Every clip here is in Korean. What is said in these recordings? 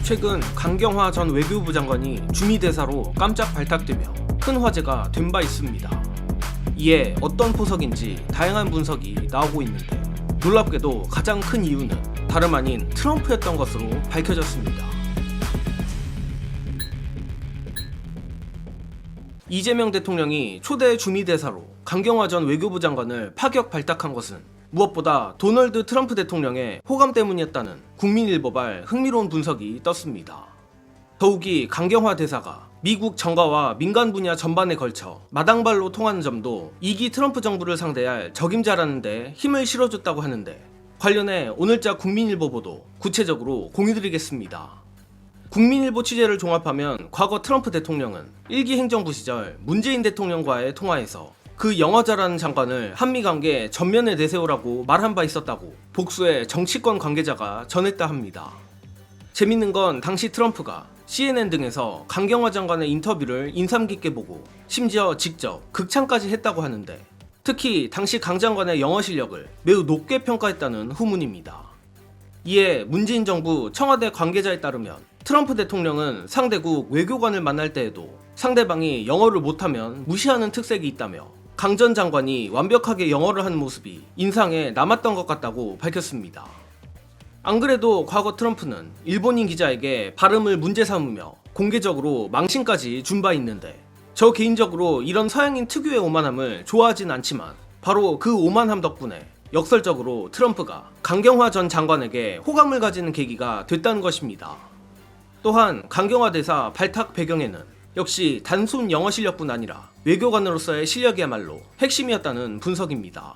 최근 강경화 전 외교부 장관이 주미대사로 깜짝 발탁되며 큰 화제가 된 바 있습니다. 이에 어떤 포석인지 다양한 분석이 나오고 있는데 놀랍게도 가장 큰 이유는 다름 아닌 트럼프였던 것으로 밝혀졌습니다. 이재명 대통령이 초대 주미대사로 강경화 전 외교부 장관을 파격 발탁한 것은 무엇보다 도널드 트럼프 대통령의 호감 때문이었다는 국민일보발 흥미로운 분석이 떴습니다. 더욱이 강경화 대사가 미국 정가와 민간 분야 전반에 걸쳐 마당발로 통하는 점도 2기 트럼프 정부를 상대할 적임자라는 데 힘을 실어줬다고 하는데 관련해 오늘자 국민일보 보도 구체적으로 공유드리겠습니다. 국민일보 취재를 종합하면 과거 트럼프 대통령은 1기 행정부 시절 문재인 대통령과의 통화에서 그 영화자라는 장관을 한미관계 전면에 내세우라고 말한 바 있었다고 복수의 정치권 관계자가 전했다 합니다. 재밌는 건 당시 트럼프가 CNN 등에서 강경화 장관의 인터뷰를 인상 깊게 보고 심지어 직접 극찬까지 했다고 하는데 특히 당시 강 장관의 영어 실력을 매우 높게 평가했다는 후문입니다. 이에 문재인 정부 청와대 관계자에 따르면 트럼프 대통령은 상대국 외교관을 만날 때에도 상대방이 영어를 못하면 무시하는 특색이 있다며 강 전 장관이 완벽하게 영어를 하는 모습이 인상에 남았던 것 같다고 밝혔습니다. 안 그래도 과거 트럼프는 일본인 기자에게 발음을 문제 삼으며 공개적으로 망신까지 준 바 있는데 저 개인적으로 이런 서양인 특유의 오만함을 좋아하진 않지만 바로 그 오만함 덕분에 역설적으로 트럼프가 강경화 전 장관에게 호감을 가지는 계기가 됐다는 것입니다. 또한 강경화 대사 발탁 배경에는 역시 단순 영어 실력뿐 아니라 외교관으로서의 실력이야말로 핵심이었다는 분석입니다.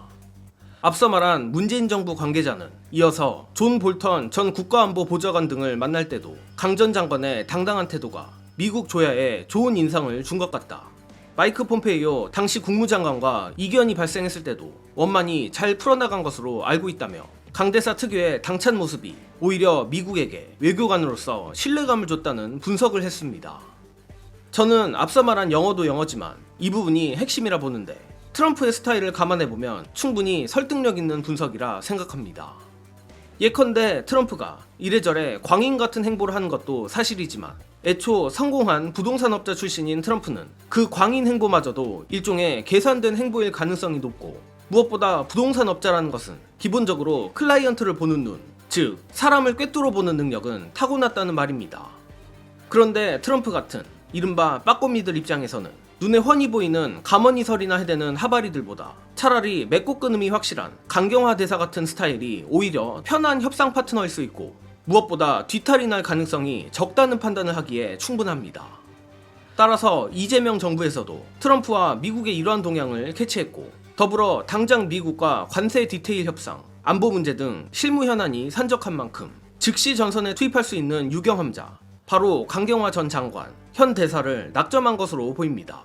앞서 말한 문재인 정부 관계자는 이어서 존 볼턴 전 국가안보 보좌관 등을 만날 때도 강 전 장관의 당당한 태도가 미국 조야에 좋은 인상을 준 것 같다. 마이크 폼페이오 당시 국무장관과 이견이 발생했을 때도 원만히 잘 풀어나간 것으로 알고 있다며 강 대사 특유의 당찬 모습이 오히려 미국에게 외교관으로서 신뢰감을 줬다는 분석을 했습니다. 저는 앞서 말한 영어도 영어지만 이 부분이 핵심이라 보는데 트럼프의 스타일을 감안해보면 충분히 설득력 있는 분석이라 생각합니다. 예컨대 트럼프가 이래저래 광인 같은 행보를 하는 것도 사실이지만 애초 성공한 부동산업자 출신인 트럼프는 그 광인 행보마저도 일종의 계산된 행보일 가능성이 높고 무엇보다 부동산업자라는 것은 기본적으로 클라이언트를 보는 눈, 즉 사람을 꿰뚫어 보는 능력은 타고났다는 말입니다. 그런데 트럼프 같은 이른바 빠꼬미들 입장에서는 눈에 훤히 보이는 가머니설이나 해대는 하바리들보다 차라리 맺고 끊음이 확실한 강경화 대사 같은 스타일이 오히려 편한 협상 파트너일 수 있고 무엇보다 뒤탈이 날 가능성이 적다는 판단을 하기에 충분합니다. 따라서 이재명 정부에서도 트럼프와 미국의 이러한 동향을 캐치했고 더불어 당장 미국과 관세 디테일 협상, 안보 문제 등 실무 현안이 산적한 만큼 즉시 전선에 투입할 수 있는 유경험자 바로 강경화 전 장관, 현 대사를 낙점한 것으로 보입니다.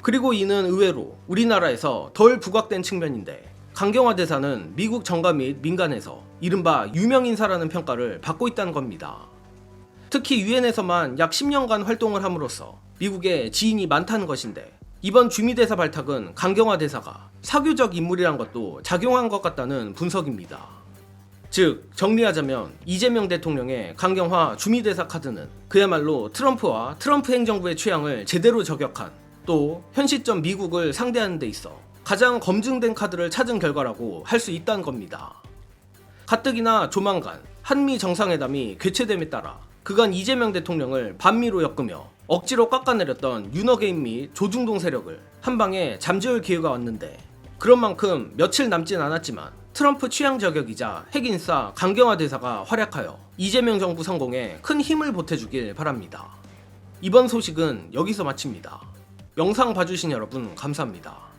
그리고 이는 의외로 우리나라에서 덜 부각된 측면인데 강경화 대사는 미국 정가 및 민간에서 이른바 유명인사라는 평가를 받고 있다는 겁니다. 특히 유엔에서만 약 10년간 활동을 함으로써 미국에 지인이 많다는 것인데 이번 주미대사 발탁은 강경화 대사가 사교적 인물이란 것도 작용한 것 같다는 분석입니다. 즉 정리하자면 이재명 대통령의 강경화 주미대사 카드는 그야말로 트럼프와 트럼프 행정부의 취향을 제대로 저격한 또 현 시점 미국을 상대하는 데 있어 가장 검증된 카드를 찾은 결과라고 할 수 있다는 겁니다. 가뜩이나 조만간 한미 정상회담이 개최됨에 따라 그간 이재명 대통령을 반미로 엮으며 억지로 깎아내렸던 윤어게인 및 조중동 세력을 한방에 잠재울 기회가 왔는데 그런 만큼 며칠 남진 않았지만 트럼프 취향 저격이자 핵인싸 강경화 대사가 활약하여 이재명 정부 성공에 큰 힘을 보태주길 바랍니다. 이번 소식은 여기서 마칩니다. 영상 봐주신 여러분 감사합니다.